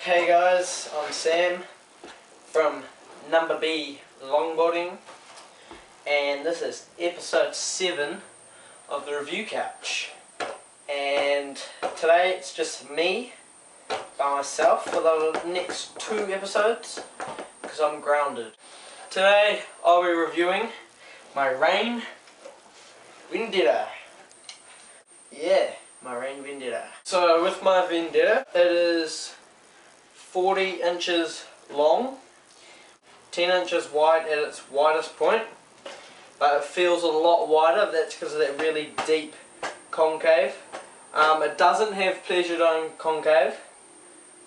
Hey guys, I'm Sam from Number B Longboarding, and this is episode 7 of the review couch. And today it's just me by myself for the next 2 episodes because I'm grounded. Today I'll be reviewing my Rayne Vendetta. Yeah, my Rayne Vendetta. So with my Vendetta, it is 40 inches long, 10 inches wide at its widest point, but it feels a lot wider. That's because of that really deep concave. It doesn't have pleasure dome concave,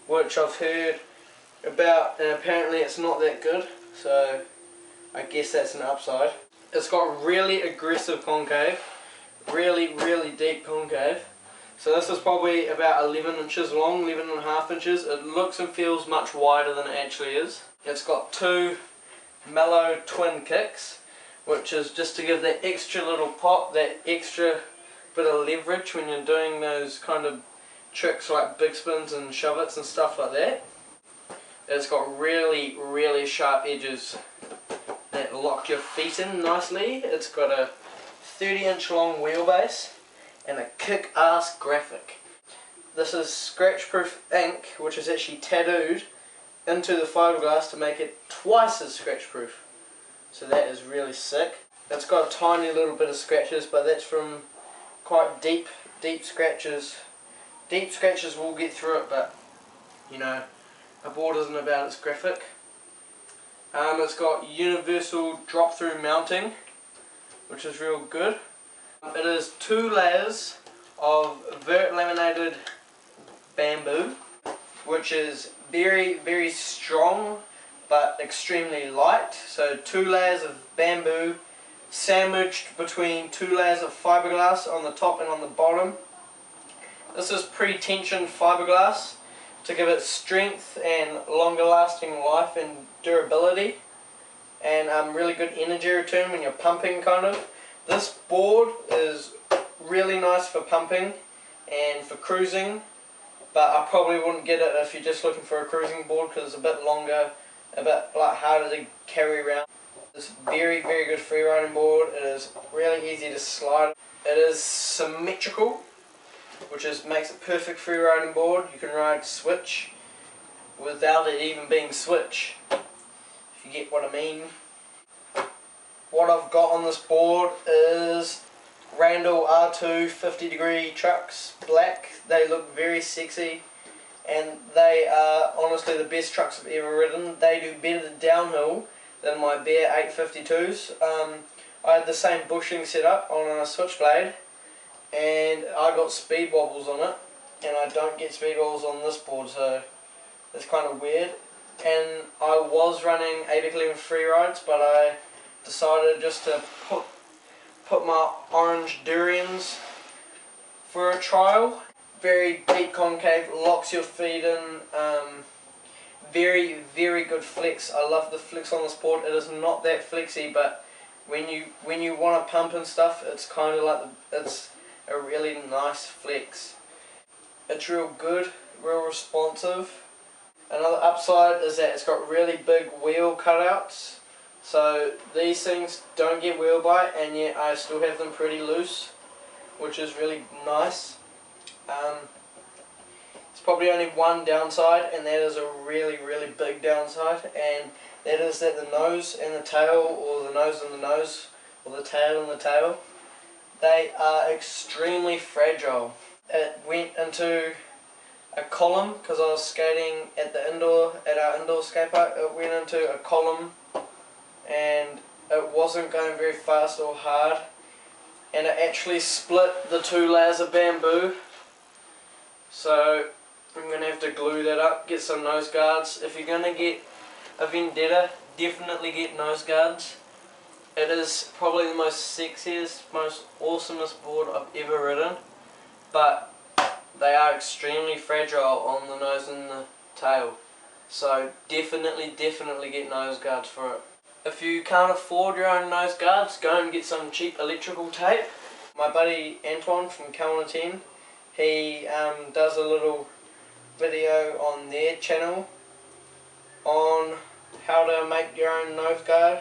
which I've heard about, and apparently it's not that good, so I guess that's an upside. It's got really aggressive concave, really deep concave. So this is probably about 11 inches long, 11 and a half inches. It looks and feels much wider than it actually is. It's got 2 mellow twin kicks, which is just to give that extra little pop, that extra bit of leverage when you're doing those kind of tricks like big spins and shove-its and stuff like that. It's got really sharp edges that lock your feet in nicely. It's got a 30-inch long wheelbase and a kick-ass graphic. This is scratch-proof ink, which is actually tattooed into the fiberglass to make it twice as scratch-proof. So that is really sick. It's got a tiny little bit of scratches, but that's from quite deep scratches. Deep scratches will get through it, but you know, a board isn't about its graphic. It's got universal drop-through mounting, which is real good. It is 2 layers of vert laminated bamboo, which is very strong but extremely light. So 2 layers of bamboo sandwiched between 2 layers of fiberglass on the top and on the bottom. This is pre-tensioned fiberglass to give it strength and longer lasting life and durability, and really good energy return when you're pumping kind of. This board is really nice for pumping and for cruising, but I probably wouldn't get it if you're just looking for a cruising board because it's a bit longer, a bit harder to carry around. It's very good free riding board. It is really easy to slide. It is symmetrical, which makes it perfect free riding board. You can ride switch without it even being switch, if you get what I mean. What I've got on this board is Randall R2 50-degree trucks, black. They look very sexy, and they are honestly the best trucks I've ever ridden. They do better downhill than my bare 852s. I had the same bushing setup on a switchblade, and I got speed wobbles on it, and I don't get speed wobbles on this board, so that's kind of weird. And I was running ABEC 11 free rides, but I decided just to put my orange durians for a trial. Very deep concave, locks your feet in. Very good flex. I love the flex on this board. It is not that flexy, but when you want to pump and stuff, it's kind of like it's a really nice flex. It's real good, real responsive. Another upside is that it's got really big wheel cutouts. So these things don't get wheel bite, and yet I still have them pretty loose, which is really nice. It's probably only one downside, and that is a really big downside, and that is that the nose and the tail, or the nose and the nose, or the tail and the tail, they are extremely fragile. It went into a column because I was skating at our indoor skate park. It went into a column, and it wasn't going very fast or hard, and it actually split the 2 layers of bamboo. So I'm going to have to glue that up, get some nose guards. If you're going to get a Vendetta, definitely get nose guards. It is probably the most sexiest, most awesomest board I've ever ridden, but they are extremely fragile on the nose and the tail. So definitely get nose guards for it. If you can't afford your own nose guards, go and get some cheap electrical tape. My buddy Antoine from Kelowna 10, he does a little video on their channel on how to make your own nose guard.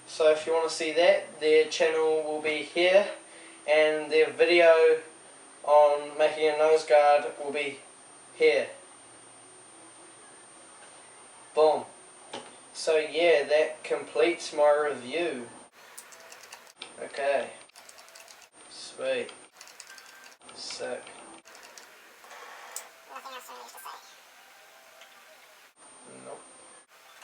So if you want to see that, their channel will be here, and their video on making a nose guard will be here. Boom. So yeah, that completes my review. Okay. Sweet. Sick. Nothing else really to say.